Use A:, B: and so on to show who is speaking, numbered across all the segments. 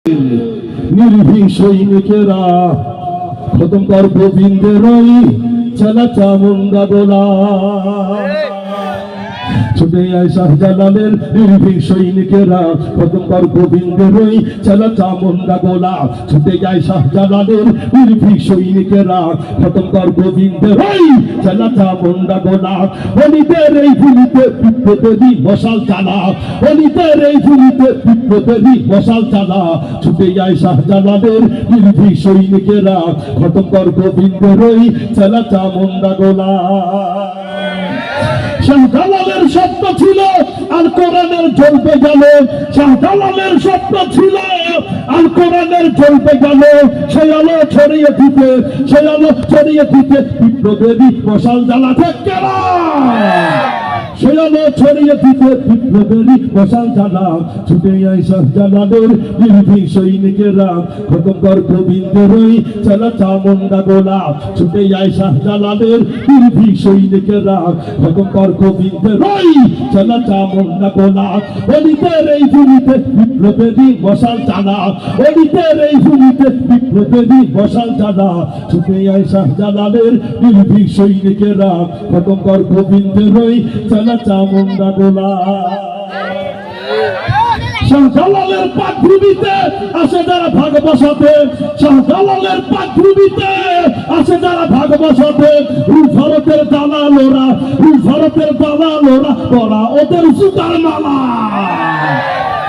A: নির্ভীক সৈনিকেরা খতম কর গোবিন্দের ওই চালা চামুন্ডা গোলা। ছুটে আয় শাহজালালের নির্ভীক সৈনিকেরা খতম কর গোবিন্দের ওই চালা চামুন্ডা গোলা। ছুটে যায় শাহজালালের নির্ভীক সৈনিকেরা খতম কর গোবিন্দের ওই চালা চামুন্ডা গোলা। অনিতের এই ভূমিতে বিপ্লবেরই মশাল চালা, অনিতের এই ভূমিতে বিপ্লবেরই মশাল চালা। ছুটে যায় শাহজালালের নির্ভীক সৈনিকেরা খতম কর গোবিন্দের ওই চালা চামুন্ডা গোলা। শাহজালালের স্বপ্ন ছিল আর কোরআনের জ্বলবে গেল, শাহজালালের স্বপ্ন ছিল আর কোরআনের জ্বলবে গেল। সেই আলো ছড়িয়ে দিতে, সেই আলো ছড়িয়ে দিতে বিপ্লবেরই মশাল জ্বালাতে কেনা, সেই আলো ছড়িয়ে দিতে বিপ্লবেরই মশাল জ্বালা। ছুটে আয় শাহজালালের নির্ভীক সৈনিকেরা খতম কর গোবিন্দের ওই চালা চামুন্ডা গোলা। ছুটে আয় শাহজালালের নির্ভীক সৈনিকেরা খতম কর গোবিন্দের ওই চালা চামুন্ডা গোলা। অনিতের এই ভূমিতে বিপ্লবেরই মশাল জ্বালা, অনিতের এই ভূমিতে বিপ্লবেরই মশাল জ্বালা। ছুটে আয় শাহজালালের নির্ভীক সৈনিকেরা খতম কর গোবিন্দের ওই চালা চামুন্ডা গোলা। শাহজালালের পাকভূমিতে আসে যারা ভাগ বসাতে, শাহজালালের পাকভূমিতে আসে যারা ভাগ বসাতে। ভারতের দালালোরা, ভারতের দালালোরা ওরা ওদের জুতার মালা।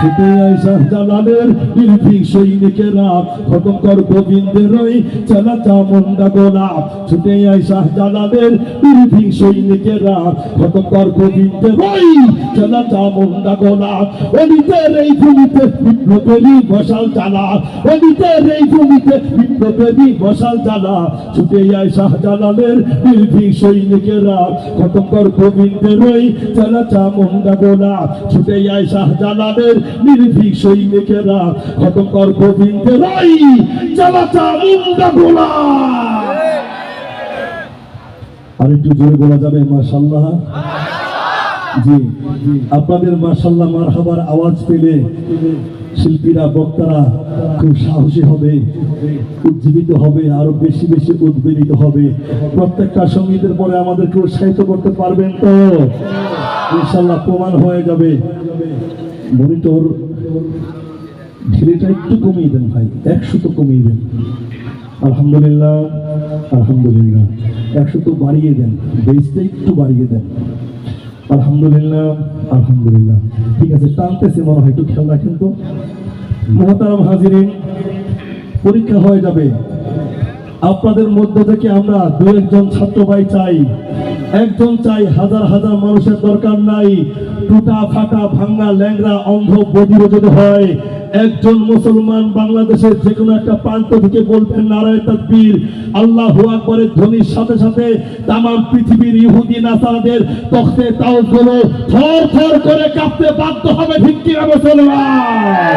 A: ছুটে আয় শাহজালালের নির্ভীক সৈনিকেরা খতম কর গোবিন্দের ওই চালা চামুন্ডা গোলা। ছুটে আয় শাহজালালের নির্ভীক সৈনিকেরা খতম কর গোবিন্দের ওই চালা চামুন্ডা গোলা। অনিতের এই ভূমিতে বিপ্লবেরই মশাল জ্বালা, অনিতের এই ভূমিতে বিপ্লবেরই মশাল জ্বালা। ছুটে আয় শাহজালালের নির্ভীক সৈনিকেরা খতম কর গোবিন্দের ওই চালা চামুন্ডা গোলা। ছুটে আয় শাহজালালের নির্ভীক সৈনিকেরা খতম কর গোবিন্দের ওই চালা চামুন্ডা গোলা। আর একটু জোরে বলা যাবে মাশাআল্লাহ? জি, আপনাদের মাশাআল্লাহ মারহাবার আওয়াজ পেলে শিল্পীরা বক্তারা খুব সাহসী হবে, উজ্জীবিত হবে, আরো বেশি বেশি উদ্বেলিত হবে। প্রত্যেকটা সঙ্গীতের পরে আমাদেরকে উৎসাহিত করতে পারবেন তো? ইনশাআল্লাহ প্রমাণ হয়ে যাবে। মনিটর ঢিলেটা একটু কমিয়ে দেন ভাই, 100 তো কমিয়ে দেন। আলহামদুলিল্লাহ, আলহামদুলিল্লাহ। 100 তো বাড়িয়ে দেন, বেসটা একটু বাড়িয়ে দেন। আলহামদুলিল্লাহ, আলহামদুলিল্লাহ। ঠিক আছে, টানতেছে মনে হয়, একটু খেয়াল রাখেন তো। মুহতারাম হাজিরিন, পরীক্ষা হয়ে যাবে। আপনাদের মধ্য থেকে আমরা 2-1 ছাত্র ভাই চাই, একজন চাই। হাজার হাজার মানুষের দরকার নাই। টুটা ফাটা ভাঙ্গা ল্যাংরা অন্ধ বধির যদি হয়, একজন মুসলমান বাংলাদেশের যে কোনো একটা প্রান্ত থেকে বলবেন নারায়ে তাকবীর, আল্লাহু আকবারের ধ্বনির সাথে সাথে তামাম পৃথিবীর ইহুদি নাসারাদের তখতে তাওগুলো থর থর করে কাঁপতে বাধ্য হবে। ঠিক কি না মুসলমান?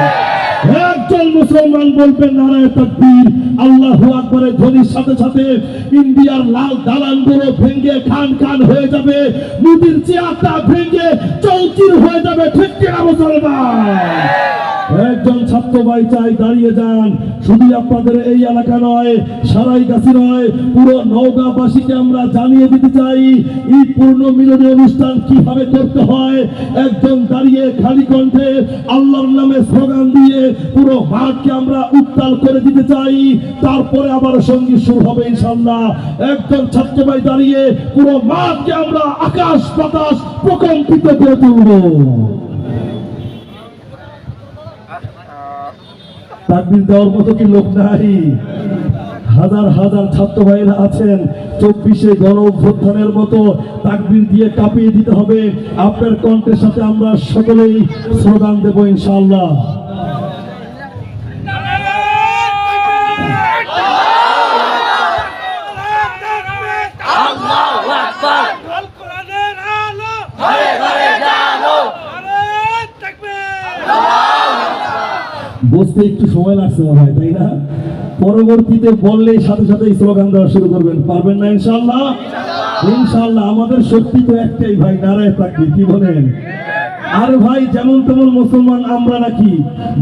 A: একজন মুসলমান বলবেন নারায়ে তাকবীর, আল্লাহু আকবারের ধ্বনির সাথে সাথে ইন্ডিয়ার লাল দালানগুলো ভেঙে খান খান হয়ে যাবে, মুদির চেয়ারটা ভেঙে চৌচির হয়ে যাবে। ঠিক কি না মুসলমান? একজন ছাত্র ভাই চাই, দাঁড়িয়ে যান। শুধু আপনাদের এই এলাকা নয়, সারাইগাছি নয়, পুরো নওগাঁবাসীকে আমরা জানিয়ে দিতে চাই এই পূর্ণ মিলনী অনুষ্ঠান কিভাবে করতে হয়। একজন দাঁড়িয়ে খালি কণ্ঠে আল্লাহর নামে স্লোগান দিয়ে পুরো মাঠকে আমরা উত্তাল করে দিতে চাই। তারপরে আবার সঙ্গীত শুরু হবে ইনশাআল্লাহ। একজন ছাত্র ভাই দাঁড়িয়ে পুরো মাঠকে আমরা আকাশ বাতাস প্রকম্পিত করে তুলব। তাকবীর দেওয়ার মতো কি লোক নাই? হাজার হাজার ছাত্র ভাইরা আছেন। 24শে গণ অভ্যুত্থানের মতো তাকবীর দিয়ে কাঁপিয়ে দিতে হবে। আপনার কণ্ঠের সাথে আমরা সকলেই স্লোগান দেব ইনশাআল্লাহ। বুঝতে একটু সময় লাগছে মনে হয়, তাই না? পরবর্তীতে বললে সাথে সাথে স্লোগান দেওয়া শুরু করবেন, পারবেন না ইনশাআল্লাহ? ইনশাআল্লাহ। আমাদের শক্তি তো একটাই ভাই, নারায়ে তাকবীর। কি বলেন? আর ভাই যেমন তেমন মুসলমান আমরা নাকি?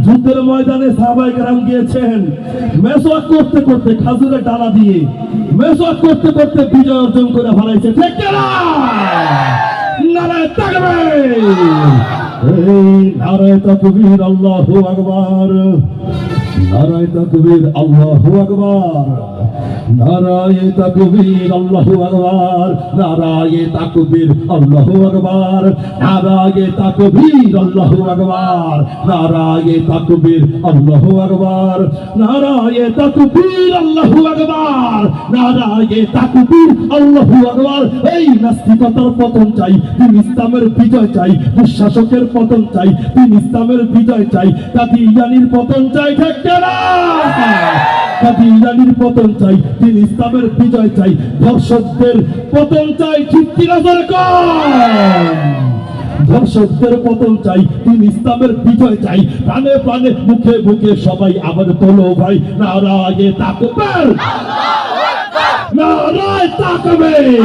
A: যুদ্ধের ময়দানে সাহাবায়ে কেরাম গিয়েছেন, মেসওয়াক করতে করতে খাজুরের ডালা দিয়ে মেসওয়াক করতে করতে বিজয় অর্জন করে ফেলাইছে। ঠিক না? নারায়ে তাকবীর! এই নারায়ে তাকবীর, আল্লাহু আকবার! নারায়ে তাকবীর, আল্লাহু আকবার! নারায়ে তাকবীর, আল্লাহু আকবার! নারায়ে তাকবীর, আল্লাহু আকবার! নারায়ে তাকবীর, আল্লাহু আকবার! নারায়ে তাকবীর, আল্লাহু আকবার! নারায়ে তাকবীর, আল্লাহু আকবার! নারায়ে তাকবীর, আল্লাহু আকবার! এই নাস্তিকতার পতন চাই, দিন ইসলামের বিজয় চাই, দুঃশাসকের পতন চাই, দিন ইসলামের বিজয় চাই, কাদিয়ানীর পতন চাই। ঠিক না? কাদিয়ানীর পতন চাই, দিন ইসলামের বিজয় চাই, ধর্ষকদের পতন চাই। ঠিক কিনা জোরে কর? ধর্ষকদের পতন চাই, দিন ইসলামের বিজয় চাই, প্রাণে প্রাণে মুখে মুখে সবাই আবার তোলো ভাই নারায়ে তাকবীর! নারায়ে তাকবীর!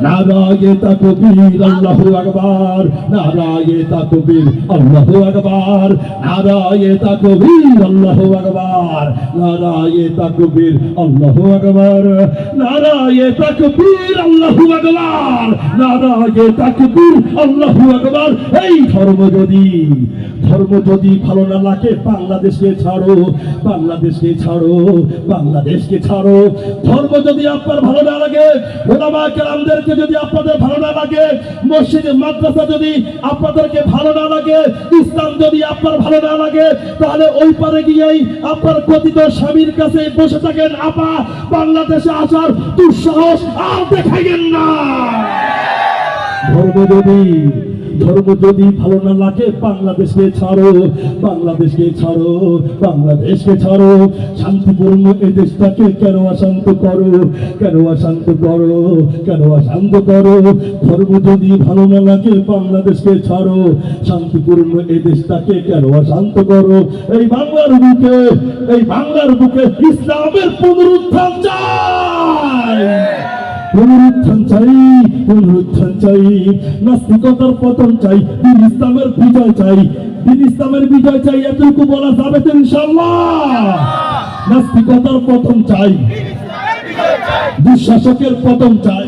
A: নারায়ে তাকবীর, আল্লাহু আকবার! নারায়ে তাকবীর, আল্লাহু আকবার! নারায়ে তাকবীর, আল্লাহু আকবার! নারায়ে তাকবীর, আল্লাহু আকবার! নারায়ে তাকবীর, আল্লাহু আকবার! নারায়ে তাকবীর, আল্লাহু আকবার! এই ধর্ম যদি ভালো না লাগে বাংলাদেশকে ছাড়ো, বাংলাদেশকে ছাড়ো, বাংলাদেশকে ছাড়ো। ধর্ম যদি আপনার ভালো না লাগে, ওলামা কেরামদেরকে যদি আপনাদের ভালো না লাগে, মসজিদ মাদ্রাসা যদি আপনাদেরকে ভালো না লাগে, ইসলাম যদি আপনার ভালো না লাগে, তাহলে ওই পারে গিয়েই আপনার কথিত স্বামীর কাছে বসে থাকেন। আপা, বাংলাদেশে আসার দুঃসাহস আর দেখাইয়েন না। ধর্ম যদি ভালো না লাগে বাংলাদেশকে ছাড়ো, বাংলাদেশকে ছাড়ো, বাংলাদেশকে ছাড়ো। শান্তিপূর্ণ এই দেশটাকে কেন অশান্ত করো, কেন অশান্ত করো, কেন অশান্ত করো? ধর্ম যদি ভালো না লাগে বাংলাদেশকে ছাড়ো, শান্তিপূর্ণ এই দেশটাকে কেন অশান্ত করো? এই বাংলার বুকে ইসলামের পুনরুত্থান চাই, পুনরুত্থান চাই, পুনরুত্থান চাই। নাস্তিকতার পতন চাই, দিন ইসলামের বিজয় চাই, দিন ইসলামের বিজয় চাই। এতটুকু বলা যাবে তো ইনশাআল্লাহ? নাস্তিকতার পতন চাই, দুঃশাসকের পতন চাই,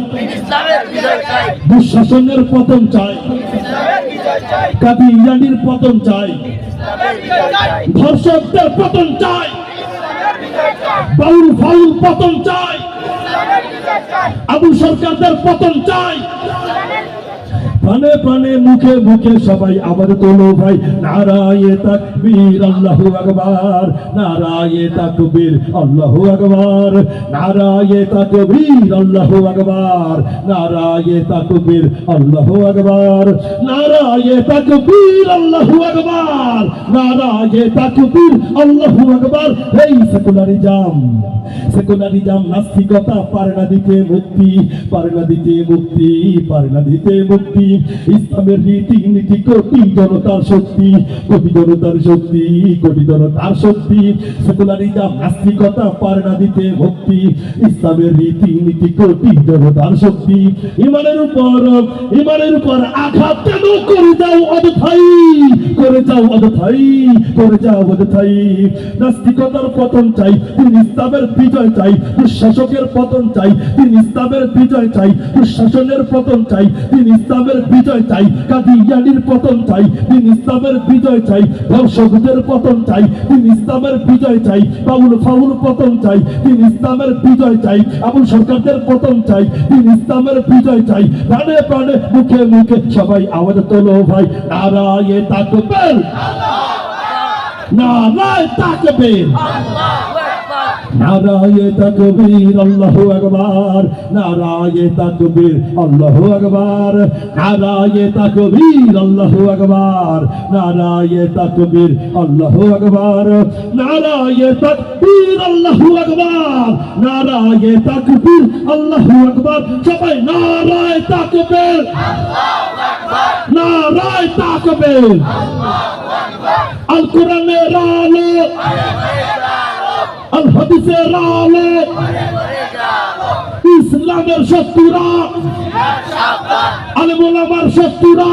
A: দুঃশাসনের পতন চাই, কাদিয়ানীর পতন চাই, ধর্ষকদের পতন চাই, বাউল ফাউল পতন চাই, আবু সরকারদের পতন চাই। প্রাণে প্রাণে মুখে মুখে সবাই আবার তোলো ভাই নারায়ে তাকবীর, আল্লাহু আকবার! নারায়ে তাকবীর, আল্লাহু আকবার! নারায়ে তাকবীর, আল্লাহু আকবার! নারায়ে তাকবীর, আল্লাহু আকবার! নারায়ে তাকবীর, আল্লাহু আকবার! নারায়ে তাকবীর, আল্লাহু আকবার! এই সেকুলারিজম নাস্তিকতা পারে না দিতে মুক্তি, পারে না দিতে মুক্তি, পারে না দিতে মুক্তি। ইসলামের রীতি নীতি কোটি জনতার শক্তি, কোটি জনতার শক্তি, কোটি জনতার শক্তি। সেকুলারিজম নাস্তিকতা পারে না দিতে মুক্তি, ইসলামের রীতি নীতি কোটি জনতার শক্তি। ইমানের উপর আঘাত কেন করে যাও অযথাই, করে যাও অযথাই, করে যাও অযথাই। নাস্তিকতার পতন চাই, দিন ইসলামের বিজয় চাই, দুঃশাসকের পতন চাই, দিন ইসলামের বিজয় চাই, দুঃশাসনের পতন চাই, দিন ইসলামের বিজয় চাই, কাদিয়ানীর পতন চাই, দিন ইসলামের বিজয় চাই, ধর্ষকদের পতন চাই, দিন ইসলামের বিজয় চাই, বাউল ফাউল পতন চাই, দিন ইসলামের বিজয় চাই, আবুল সরকারদের পতন চাই, দিন ইসলামের বিজয় চাই। প্রাণে প্রাণে মুখে মুখে সবাই আওয়াজ তোলো ভাই নারায়ে তাকবীর, নারায়ে তাকবীর, নারায়ে তাকবীর, আল্লাহু আকবার! নারায়ে তাকবীর, আল্লাহু আকবার! নারায়ে তাকবীর, আল্লাহু আকবার! নারায়ে তাকবীর, আল্লাহু আকবার! নারায়ে তাকবীর, আল্লাহু আকবার! নারায়ে তাকবীর, আল্লাহু আকবার! সবাই নারায়ে তাকবীর, আল্লাহু আকবার! নারায়ে তাকবীর, আল্লাহু আকবার! আল কোরআনের আলো, আল হাদিসের আলো, ইসলামের শত্রুরা, আলেম ওলামার শত্রুরা,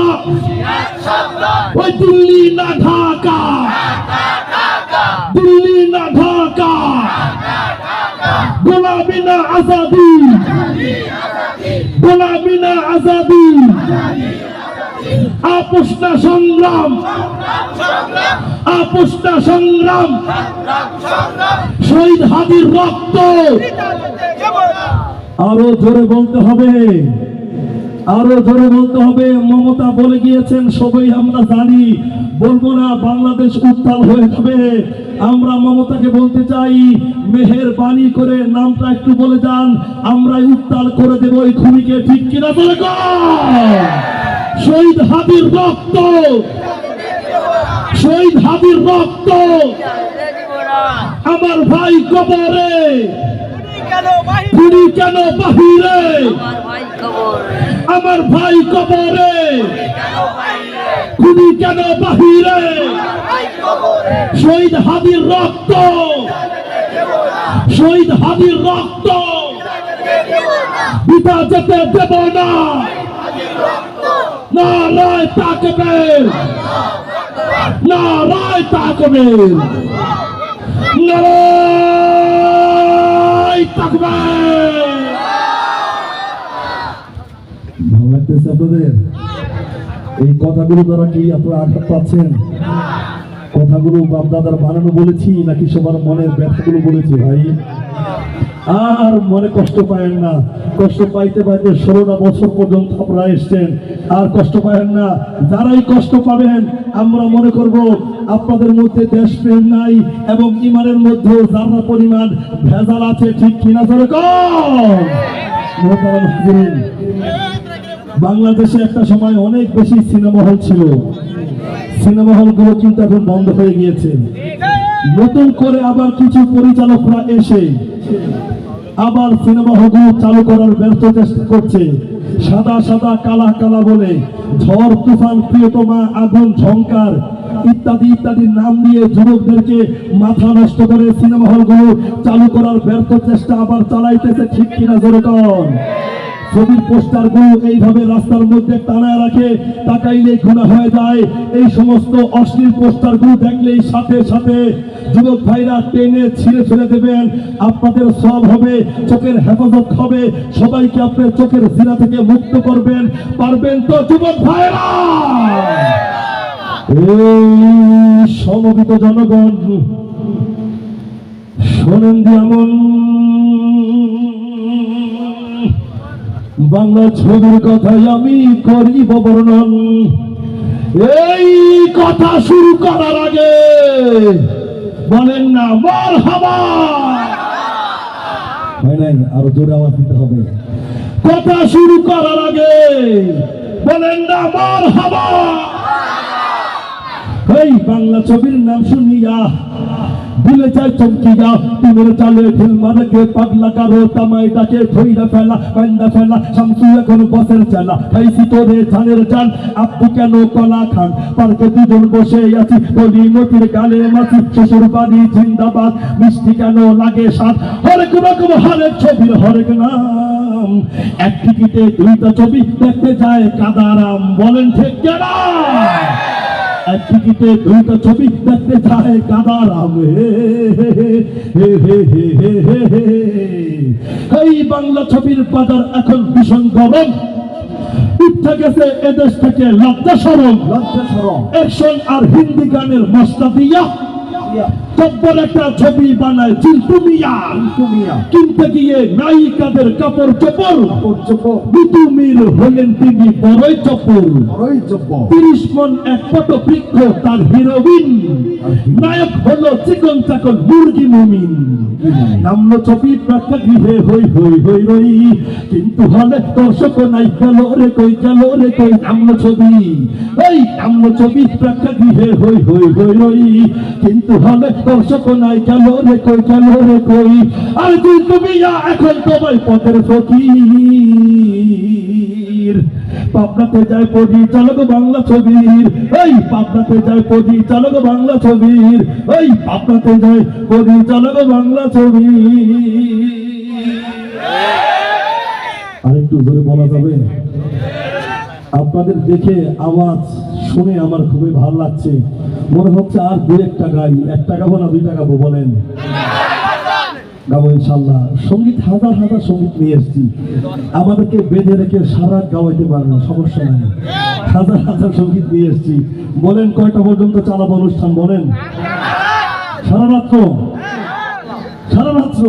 A: ওই দিল্লি না ঢাকা, দিল্লি না ঢাকা, গোলামি না আজাদি, গোলামি না আজাদি, আপোষ না সংগ্রাম, আপোষ না সংগ্রাম, শহীদ হাদির রক্ত আরো জোরে বলতে হবে, আরো জোরে বলতে হবে। মমতা বলে গিয়েছেন, সবাই আমরা জানি, বলবো না, বাংলাদেশ উত্তাল হয়ে যাবে। আমরা মমতাকে বলতে চাই, মেহেরবানি করে নামটা একটু বলে যান, আমরাই উত্তাল করে দেব এই খুনিকে, ঠিক কিনা বলে গো? শহীদ হাদির রক্ত, শহীদ হাদির রক্ত, আমার ভাই কবরে, খুনি কেন বাহিরে, আমার ভাই কবরে, খুনি কেন বাহিরে, শহীদ হাদির রক্ত, শহীদ হাদির রক্ত পিতা যেতে দেব না। নারায়ে তাকবীর, নারায়ে তাকবীর, নারায়ে তাকবীর। ভালো লাগতেছে আপনাদের এই কথাগুলো দ্বারা? কি আপনারা আঘাত পাচ্ছেন? কথাগুলো বাপদাদার বানানো বলেছি নাকি সবার মনের ব্যথাগুলো বলেছি? ভাই আর মনে কষ্ট পায়েন না, কষ্ট পাইতে পাইতে 16টা বছর পর্যন্ত আপনারা এসছেন, আর কষ্ট পায়েন না। যারাই কষ্ট পাবেন, আমরা মনে করব আপনাদের মধ্যে দেশপ্রেম নাই এবং ইমানের মধ্যে যারা পরিমাণ ভেজাল আছে, ঠিক কিনা ধরে বাংলাদেশে একটা সময় অনেক বেশি সিনেমা হল ছিল, সিনেমা হলগুলো কিন্তু এখন বন্ধ হয়ে গিয়েছে। নতুন করে আবার কিছু পরিচালকরা এসে আবার সিনেমা হলগুলো চালু করার ব্যর্থ চেষ্টা করছে। সাদা সাদা কালা কালা বলে, ঝড় তুফান, প্রিয়তমা, আগুন, ঝংকার ইত্যাদি ইত্যাদি নাম দিয়ে যুবকদেরকে মাথা নষ্ট করে সিনেমা হলগুলো চালু করার ব্যর্থ চেষ্টা আবার চালাইতেছে, ঠিক কিনা জোরে কন? ছবির পোস্টার গুলো এইভাবে রাস্তার মধ্যে টানা রাখে, তাকাইলেই গুনাহ হয়ে যায়। এই সমস্ত অশ্লীল পোস্টার গুলো দেখলেই সাথে সাথে যুবক ভাইরা টেনে ছিঁড়ে ফেলে দেবেন। আপনাদের সব হবে, চোখের হেফাজত হবে, সবাইকে আপনার চোখের জিনা থেকে মুক্ত করবেন, পারবেন তো যুবক ভাইরা? এই সমবেত জনগণ শোনেন যেমন বাংলা ছবির কথাই আমি করিব বর্ণন। এই কথা শুরু করার আগে বলেন না মারহাবা। হয় নাই, আরো জোরে আওয়াজ দিতে হবে। কথা শুরু করার আগে বলেন না মারহাবা। এই বাংলা ছবির নাম শুনিয়া দিলে চাই চমকিয়া, তিনের চালে ঢিল মারকে পাগলা কারো তামাই ডাকে ধইরা ফেলা, কান্দা ফেলা, শামসু এখন বসের চালা, খাইছি তোরে জানের জান, আব্বু কেন কলা খান, পার্কে দুজন বসে আছি, বলি নদীর গালে মাছি, শ্বশুর বাড়ি জিন্দাবাদ, মিষ্টি কেন লাগে স্বাদ, হরেক রকম হরেক ছবির হরেক নাম, এক টিকিটে দুইটা ছবি দেখতে যায় কাদারাম, বলেন ঠিক কেনা? এক টিকিটে দুইটা ছবি দেখতে যায় কাদারাম। এই বাংলা ছবির বাজার এখন ভীষণ গরম, উঠে গেছে এদেশ থেকে লজ্জা শরম, অ্যাকশন আর হিন্দি গানের মশলা দিয়া জব্বর একটা ছবি বানায় চিন্টু মিয়া, কিনতে গিয়ে নায়িকাদের কাপড় চোপড়, বিটু মিল হলেন তিনি বড়ই চপ্পর, 30 মন এক ফটো বৃক্ষ তার হিরোইন, নায়ক হলো চিকন চাকন মুরগি মুমিন, নামলো ছবি প্রেক্ষাগৃহে হই হই হই রই, কিন্তু হলে দর্শক নাই, গেল রে কই, গেল রে কই, নামলো ছবি, এই নামলো ছবি প্রেক্ষাগৃহে হই হই হই রই, কিন্তু হলে দর্শক নাই, গেল রে কই, গেল রে কই, আর তুই তুমি এখন তোমায় পথের ফকির। পাবনাতে যায় পরিচালক বাংলা ছবির, এই পাবনাতে যায় পরিচালক বাংলা ছবির, এই পাবনাতে যায় পরিচালক বাংলা ছবির। আর একটু জোরে বলা যাবে? আপনাদের দেখে আওয়াজ শুনে আমার খুবই ভালো লাগছে, মনে হচ্ছে আর দু একটা গাই, একটা গাবো না দুইটা গাবো বলেন? গাবো ইনশাল্লাহ। সঙ্গীত হাজার হাজার সঙ্গীত নিয়ে এসেছি, আমাদেরকে বেঁধে রেখে সারা গাওয়াইতে পারবো, সমস্যা নাই। হাজার হাজার সঙ্গীত নিয়ে এসেছি। বলেন কয়টা পর্যন্ত চালাবো অনুষ্ঠান বলেন? সারা রাত্র? সারা রাত্র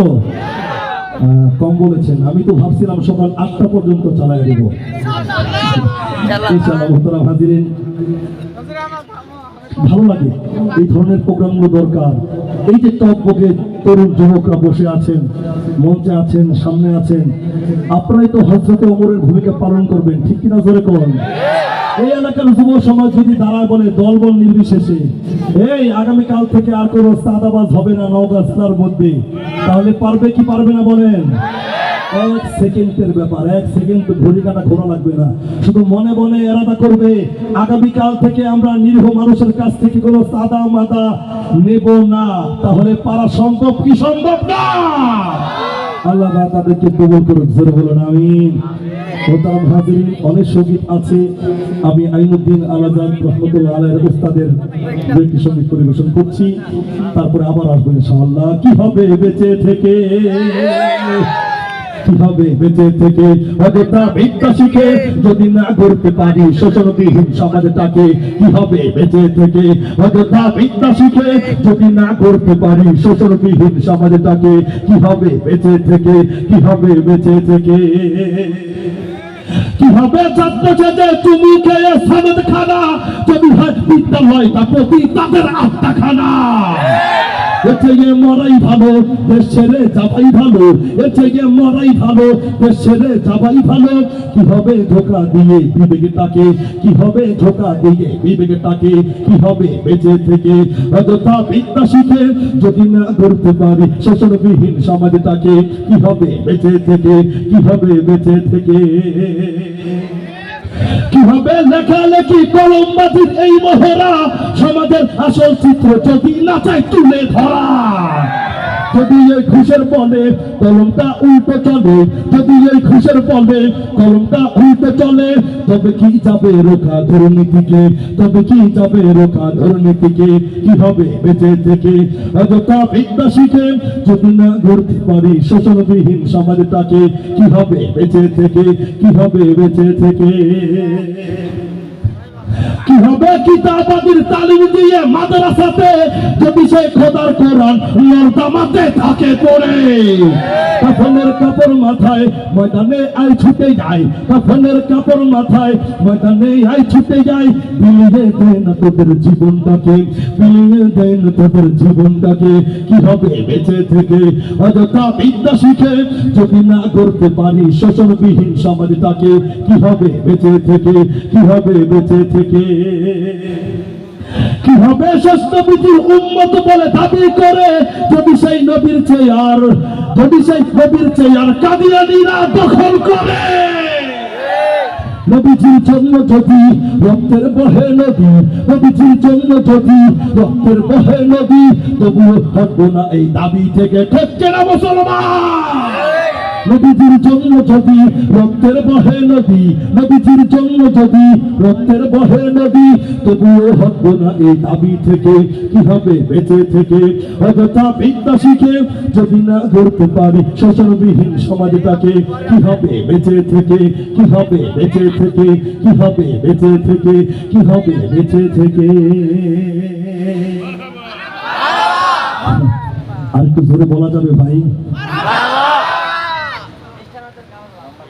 A: কম বলেছেন, আমি তো ভাবছিলাম সকাল 8টা পর্যন্ত চালাই দেবো ইনশাআল্লাহ। মোহতারাম হাজিরিন, ভালো লাগে এই ধরনের প্রোগ্রামগুলো দরকার। এই যে টকবকে তরুণ যুবকরা বসে আছেন, মঞ্চে আছেন, সামনে আছেন, আপনারাই তো হযরতে ওমরের ভূমিকা পালন করবেন, ঠিক কিনা জোরে কোন? এই এলাকার যুব সমাজ যদি দাঁড়ায় বলে দলবল নির্বিশেষে এই আগামীকাল থেকে আর কোনো চাঁদাবাজ হবে না নওগাঁ জেলার মধ্যে, তাহলে পারবে কি পারবে না বলেন? 1 সেকেন্ডের ব্যাপার, 1 সেকেন্ড ঘড়ি কাটা ঘোরা লাগবে না, শুধু মনে মনে এরাদা করবে আগামীকাল থেকে আমরা নিরীহ মানুষের কাছ থেকে কোনো চাঁদা মাদা নেব না। তাহলে পারা সম্ভব কি সম্ভব না? আল্লাহ তাদেরকে কবুল করুক, জোরে বলুন আমিন। মোহতারাম হাজিরিন, অনেক সঙ্গীত আছে, আমি আইনুদ্দিন আলাজাদ রহমতুল্লাহ আলাইহির উস্তাদের দুইটি সঙ্গীত পরিবেশন করছি, তারপরে আবার আসবো ইনশাআল্লাহ। কি হবে বেঁচে থেকে, কি হবে বেঁচে থেকে অযথা বিদ্যা শিখে যদি না গড়তে পারি শোষণবিহীন সমাজটাকে? কি হবে বেঁচে থেকে অযথা বিদ্যা শিখে যদি না গড়তে পারি শোষণবিহীন সমাজটাকে? কি হবে বেঁচে থেকে, কি হবে বেঁচে থেকে? কি হবে ছাত্র সেজে তুমি খেয়ে সনদ খানা যদি হয় বিদ্যালয়টা প্রতি তাদের আত্মা খানা? এর থেকে মরাই ভালো, দেশ ছেড়ে যাবাই ভালো, এর থেকে মরাই ভালো, দেশ ছেড়ে যাবাই ভালো। কি হবে ধোঁকা দিয়ে বিবেকটাকে, কি হবে ধোঁকা দিয়ে বিবেকটাকে? কি হবে বেঁচে থেকে অযথা বিদ্যা শিখে যদি না গড়তে পারি শোষণবিহীন সমাজটাকে? কি হবে বেঁচে থেকে, কি হবে বেঁচে থেকে? কিভাবে লেখালেখি কলমবাজির এই মহড়া সমাজের আসল চিত্র যদি না চাই তুলে ধরা? যদি এই ঘুষের বলে কলমটা উল্টো চলে, যদি এই ঘুষের বলে কলমটা উল্টো চলে, তবে কি যাবে রোখা দুর্নীতিকে, তবে কি যাবে রোখা দুর্নীতিকে? কি হবে বেঁচে থেকে অযথা বিদ্যা শিখে যদি না গড়তে পারি শোষণবিহীন সমাজটাকে? কি হবে বেঁচে থেকে, কি হবে বেঁচে থেকে? কি হবে কিতাবাদির তালিম দিয়ে মাদ্রাসাতে যদি সেই খোদার কোরআন নর্দমাতে থাকে পড়ে? কাফনের কাপড় মাথায় ময়দানে আই ছুটে যায়, কাফনের কাপড় মাথায় ময়দানে আই ছুটে যায়। বিলিয়ে দেয় না তোদের জীবনটাকে, বিলিয়ে দেয় না তোদের জীবনটাকে? কি হবে বেঁচে থেকে অযথা বিদ্যা শিখে যদি না গড়তে পারি শোষণবিহীন সমাজটাকে? কি হবে বেঁচে থেকে, কি হবে বেঁচে থেকে? কি হবে ষষ্ঠবিধির উম্মত বলে দাবি করে যদি সেই নবীর চেয়ার, যদি সেই নবীর চেয়ার কাদিয়ানীরা দখল করে? নবীজির জন্য যদি রক্তের বহে নদী, নবীজির জন্য যদি রক্তের বহে নদী, তবুও হটবো না এই দাবি থেকে, ঠিক কিনা মুসলমান? নবীজির জন্য যদি রক্তের বহে নদী, নবীজির জন্য যদি রক্তের বহে নদী, তবুও হটবো না এই দাবি থেকে। কি হবে বেঁচে থেকে অযথা বিদ্যা শিখে যদি না গড়তে পারি শোষণবিহীন সমাজটাকে? কি হবে বেঁচে থেকে, কি হবে বেঁচে থেকে, কি হবে বেঁচে থেকে, কি হবে বেঁচে থেকে? আর একটু জোরে বলা যাবে ভাই?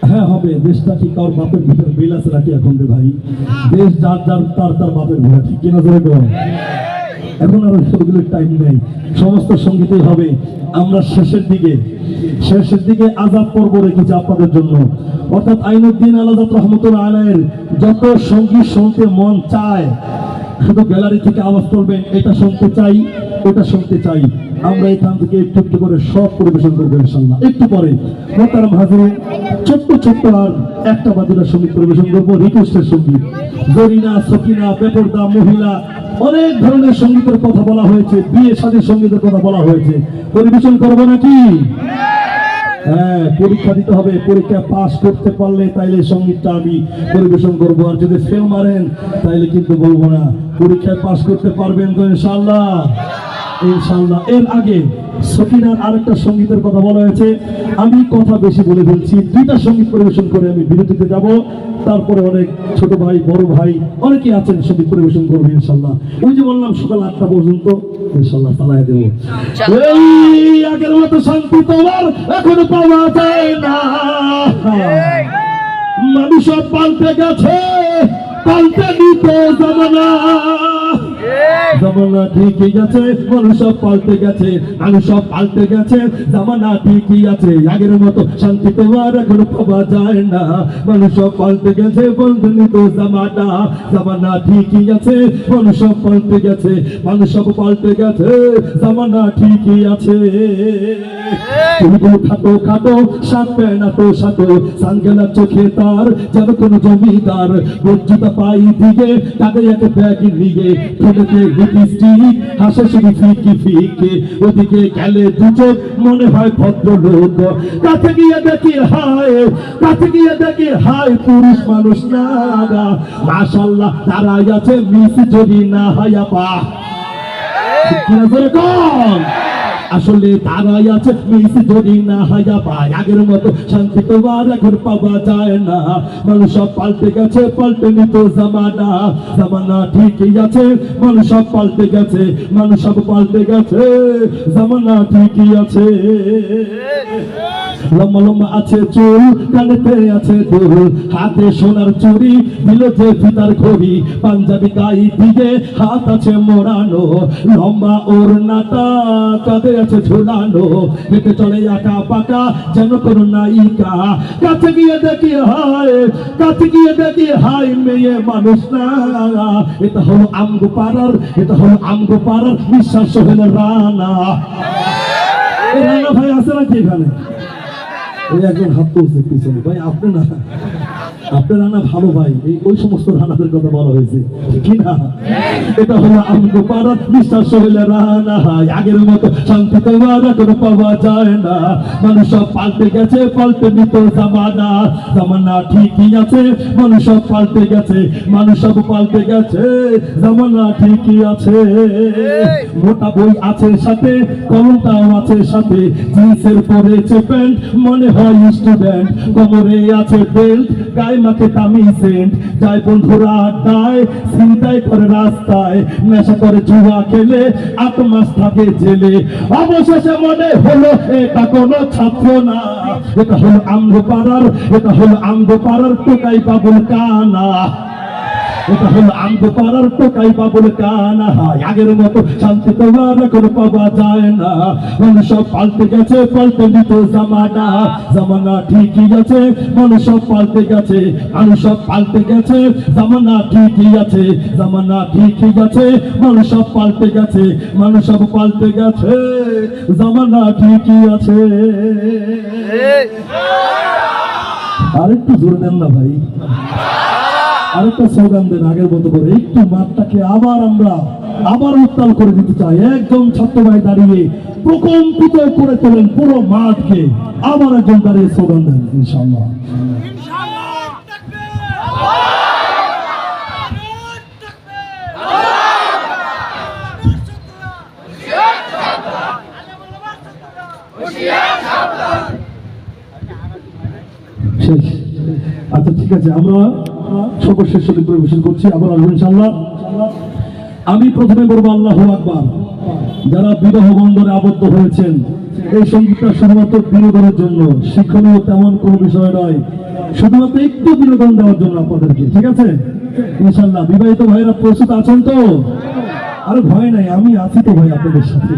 A: হ্যাঁ হবে। দেশটা কি কারোর বাপের ভিতরে বিল আছে নাকি এখন রে ভাই? দেশ যার যার তার তার বাপের ভিতরে, ঠিক কিনা জোরে বল? এখন আর সবগুলোর টাইম নেই, সমস্ত সঙ্গীতেই হবে। আমরা শেষের দিকে আজাদ পর্ব রেখেছি আপনাদের জন্য, অর্থাৎ আইনুদ্দিন আলাজাদ রহমতুল্লাহ আলাইহির যত সঙ্গীত শুনতে মন চায় শুধু গ্যালারি থেকে আওয়াজ করবেন, এটা শুনতে চাই, ওটা শুনতে চাই। আমরা এখান থেকে একটু একটু করে সব পরিবেশন করবো ইনশাআল্লাহ। একটু পরে মোহতারাম হাজিরিন ছোট্ট ছোট্ট আর একটা বা দুটা সঙ্গীত পরিবেশন করবো, রিকোয়েস্টের সঙ্গীত। জরিনা, সকিনা, বেপরদা, মহিলা, অনেক ধরনের সঙ্গীতের কথা বলা হয়েছে, বিয়ে শাদীর সঙ্গীতের কথা বলা হয়েছে। পরিবেশন করবো নাকি? হ্যাঁ, পরীক্ষা দিতে হবে, পরীক্ষা পাস করতে পারলে তাইলে সঙ্গীতটা আমি পরিবেশন করবো, আর যদি ফেল মারেন তাইলে কিন্তু বলবো না। পরীক্ষায় পাস করতে পারবেন তো ইনশাআল্লাহ? ইনশাআল্লাহ। এর আগে সকিনার আরেকটা সঙ্গীতের কথা বলা হয়েছে, আমি কথা বেশি বলে ফেলছি, দুইটা সঙ্গীত পরিবেশন করে আমি বিরতিতে যাব। তারপরে অনেক ছোট ভাই বড় ভাই অনেকে আছেন সঙ্গীত পরিবেশন করবে ইনশাআল্লাহ। ওই যে বললাম সকাল 8টা পর্যন্ত ইনশাআল্লাহ চালাই দেবো। এই আগের মতো শান্তি তোমার এখনো পাওয়া যায় না, মানুষ সব পাল্টে গেছে, পাল্টে নিতে জামানা। জামানা ঠিকই আছে, মানুষ সব পাল্টে গেছে, মানুষ সব পাল্টে গেছে, জামানা ঠিকই আছে, আগের মতো শান্তি তোমার এখনো পাওয়া যায় না, মানুষ সব পাল্টে গেছে, বন্ধু নিত জামানা। জামানা ঠিকই আছে, মানুষ সব পাল্টে গেছে, মানুষ সব পাল্টে গেছে, জামানা ঠিকই আছে। চুলগুলো খাটো খাটো, সাত প্যান্ট আটো সাটো, সানগেলা চোখে তার যেন কোন জমিদার, বজ্জুতা পাই দিকে কাঁধে এক ব্যাগ নিয়ে, ঠোঁটেতে লিপস্টিক, হাসে শুধু ফিকে ফিকে, ওদিকে গেলে দু চোখ মনে হয় ভদ্রলোক, কাছে গিয়ে দেখি হায়, কাছে গিয়ে দেখি হায়, পুরুষ মানুষ না, মাশাআল্লাহ দাঁড়াই আছে মিস যদি না হয় আপা। আসলে তারাই আছে মিস যদি না হায়া পায়, আগের মতো শান্তি তোমার এখন পাওয়া যায় না, মানুষ সব পাল্টে গেছে, পাল্টে নিত জামানা। জামানা ঠিকই আছে, মানুষ সব পাল্টে গেছে, মানুষ সব পাল্টে গেছে, জামানা ঠিকই আছে। লম্বা লম্বা আছে চুল, কানেতে আছে দুল, হাতে সোনার চুড়ি, দিল যে ফিতার ঘড়ি, পাঞ্জাবি গায়ে দিকে হাত আছে মোড়ানো, লম্বা ওড়নাটা কাঁধে আছে ঝুলানো, হেঁটে চলে আঁকা পাকা যেন কোন নায়িকা, কাছে গিয়ে দেখি হায়, কাছে গিয়ে দেখি হায়, মেয়ে মানুষ না। এটা হলো আমগো পাড়ার, এটা হলো আমগো পাড়ার বিশ্বাস সোহেল রানা। রানা ভাই আছে নাকি এখানে? ওই একজন হাত তুলছে পিছনে, ভাই আপনি না, আপনার রানা ভালো ভাই, এই ওই সমস্ত রানাদের কথা বলা হয়েছে কি না? এটা হলো আমগো পাড়ার বিশ্বাস সোহেল রানা। আগের মতো শান্তি তোমার কোনো পাওয়া যায় না, মানুষ সব পাল্টে গেছে, পাল্টে নিত জামানা। জামানা ঠিকই আছে, মানুষ সব পাল্টে গেছে, মানুষ সব পাল্টে গেছে, জামানা ঠিকই আছে। মোটা বই আছে সাথে, কলমটাও আছে সাথে, জিন্সের পরেছে প্যান্ট, মনে হয় স্টুডেন্ট, কোমরে আছে বেল্ট, গায়ে মাকে দামি সেন্ট, যায় বন্ধুরা আড্ডায়, চিন্তাই করে রাস্তায়, নেশা করে জুয়া খেলে 8 মাস থাকে জেলে, অবশেষে মনে হলো এটা কোনো ছাত্র না। এটা হলো আমগো পাড়ার, এটা হলো আমগো পাড়ার টোকাই বাবুল কানা। এটা হলো আমগো পাড়ার টোকাই বাবুল কানা। আগের মতো শান্তি তোমার এখন পাওয়া যায় না, মানুষ সব পাল্টে গেছে, পাল্টে নিত জামানা। জামানা ঠিকই আছে, মানুষ সব পাল্টে গেছে, মানুষ সব পাল্টে গেছে, জামানা ঠিকই আছে, জামানা ঠিকই আছে, মানুষ সব পাল্টে গেছে, মানুষ সব পাল্টে গেছে, জামানা ঠিকই আছে। আরেকটু জোরে দেন না ভাই, আরেকটা স্লোগান দেন আগের মতো করে, একটু মাঠটাকে আবার উত্তাল করে দিতে চাই। একজন ছাত্র ভাই দাঁড়িয়ে প্রকম্পিত করে তোলেন পুরো মাঠকে, আবার একজন দাঁড়িয়ে স্লোগান দেন ইনশাআল্লাহ। শেষ। আচ্ছা ঠিক আছে, আমরা সর্বশেষ সঙ্গীত পরিবেশন করছি, আবার আসবো ইনশাআল্লাহ। আমি প্রথমে বলবো আল্লাহু আকবার। যারা বিবাহ বন্ধনে আবদ্ধ হয়েছেন, এই সঙ্গীতটা শুধুমাত্র বিনোদনের জন্য, শিক্ষণীয় তেমন কোনো বিষয় নয়, শুধুমাত্র একটু বিনোদন দেওয়ার জন্য আপনাদেরকে, ঠিক আছে ইনশাআল্লাহ। বিবাহিত ভাইরা প্রস্তুত আছেন তো? আরে ভয় নাই, আমি আছি তো ভাই আপনাদের সাথে।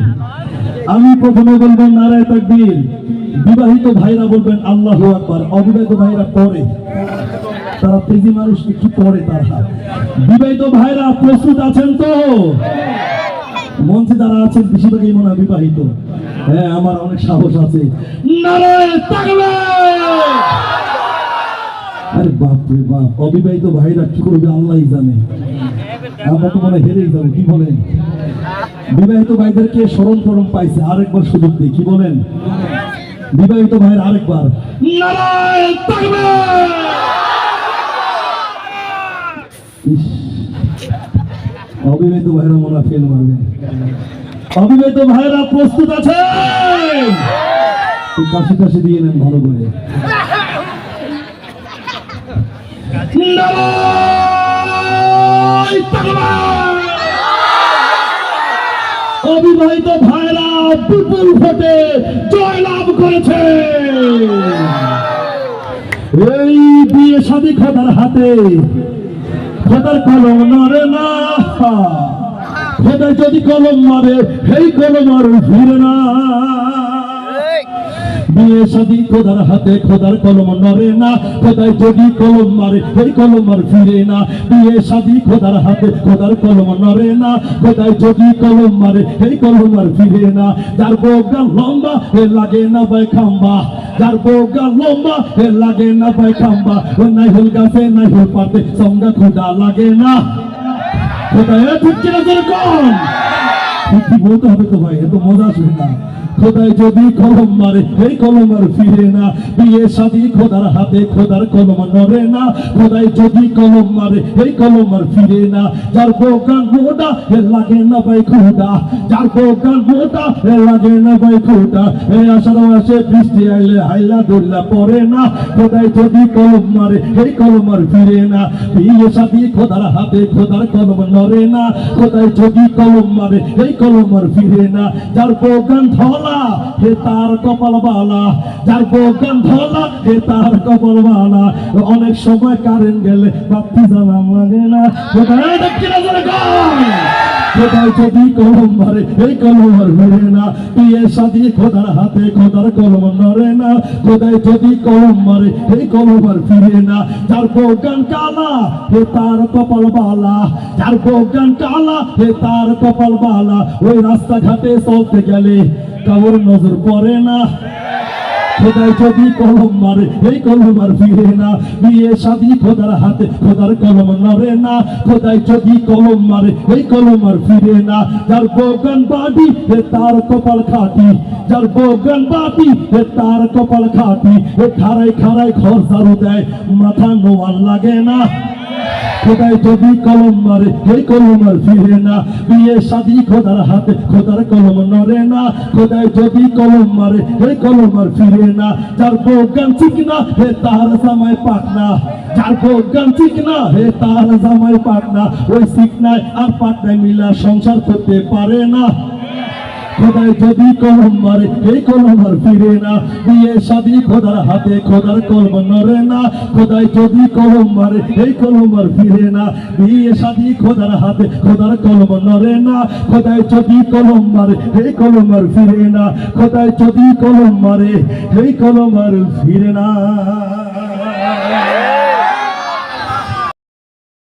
A: আমি প্রথমে বলবো নারায়ে তাকবীর, বিবাহিত ভাইরা বলবেন আল্লাহু আকবার, অবিবাহিত ভাইরা পরে, তারা তেজি মানুষ একটু পরে তারা। বিবাহিত ভাইরা প্রস্তুত আছেন তো? মঞ্চে যারা আছেন বেশিরভাগই মনে হয় বিবাহিত। হ্যাঁ, আমার অনেক সাহস আছে। নারায়ে তাকবীর! আরে বাপ রে বাপ, অবিবাহিত ভাইরা কি করবে আল্লাহই জানে, আমরা তো মনে হেরেই যাবো, কি বলেন? বিবাহিত ভাইদেরকে স্মরণ পাইছে, আরেকবার সুযোগ দিই, কি বলেন? বিবাহিত ভাইয়ের আরেকবার নারায়ে তাকবীর। ইস, অবিবাহিত ভাইরা মনে ফেল মারবেন। অবিবাহিত ভাইরা প্রস্তুত আছে? কাশি কাশি দিয়ে নেন ভালো করে। নারায়ে তাকবীর। অবিবাহিত ভাইরা বিপুল ভোটে জয়লাভ করেছে। এই বিয়ে শাদী খোদার হাতে, খোদার কলম নড়ে না। খোদা যদি কলম মারে এই কলম আর ফিরে না। বিয়ে শাদী খোদার হাতে, খোদার কলম নড়ে না। খোদায় যদি কলম মারে এই কলম আর ফিরে না। বিয়ে শাদী খোদার হাতে, খোদার কলম নড়ে না। খোদায় যদি কলম মারে এই কলম আর ফিরে না। যার বউটা লম্বা এ লাগে না ভাই খাম্বা। যার বউটা লম্বা এ লাগে না ভাই খাম্বা। ও নাই হল গাছে নাই হল পাতে সঙ্গে খোদা লাগে না। খোদায় ঠিক কিনা যেরকম ঠিক বলতে হবে তো ভাই, এত মজা আসবে না। খোদায় যদি কলম মারে এই কলম আর ফিরে না। বিয়ে শাদী খোদার হাতে, খোদার কলম নড়ে না। খোদায় যদি কলম মারে এই কলম আর ফিরে না। যার বউগান মোটা এ লাগে না ভাই খোদা। যার বউগান মোটা এ লাগে না ভাই খোদা। এই আষাঢ় মাসে বৃষ্টি আইলে হাইলা দোল্লা পড়ে না। খোদায় যদি কলম মারে এই কলম আর ফিরে না। বিয়ে শাদী খোদার হাতে, খোদার কলম নড়ে না। খোদায় যদি কলম মারে এই কলম আর ফিরে না। যার বউগান ধলা হে তার কপাল বালা। যার বউগান ধলা হে তার কপাল বালা। অনেক সময় কারেন্ট গেলে বাতি জ্বালা লাগে না। খোদায় যদি কলম মারে এই কলম আর ফিরে না। বিয়ে শাদী খোদার হাতে, খোদার কলম নড়ে না। খোদায় যদি কলম মারে এই কলম আর ফিরে না। যার বউগান কালা হে তার কপাল বালা। যার বউগান কালা হে তার কপাল বালা। ওই রাস্তাঘাটে চলতে গেলে কারোর নজর পড়ে না। খোদায় যদি কলম মারে এই কলম আর ফিরে না। বিয়ে শাদী খোদার হাতে, খোদার কলম নড়ে না। খোদায় যদি কলম মারে এই কলম আর ফিরে না। যার বউগান বাটি হে তার কপাল খাটি। যার বউগান বাটি হে তার কপাল খাটি। এ খাড়ায় খাড়ায় ঘর ঝাড়ু দেয়, মাথা নোয়ার লাগে না। খোদায় যদি কলম মারে এই কলম আর ফিরে না। বিয়ে শাদী খোদার হাতে, খোদার কলম নড়ে না। খোদায় যদি কলম মারে এই কলম আর ফিরে না। যার বউগান চিকনা হে তার জামাই পাকনা। যার বউগান চিকনা হে তার জামাই পাকনা। ওই চিকনায় আর পাকনায় মিলা সংসার করতে পারে না। খোদায় যদি কলম মারে এই কলম আর ফিরে না। বিয়ে শাদী খোদার হাতে, খোদার কলম নড়ে না। খোদায় যদি কলম মারে এই কলম আর ফিরে না। বিয়ে শাদী খোদার হাতে, খোদার কলম নড়ে না। খোদায় যদি কলম মারে এই কলম আর ফিরে না। খোদায় যদি কলম মারে এই কলম আর ফিরে না।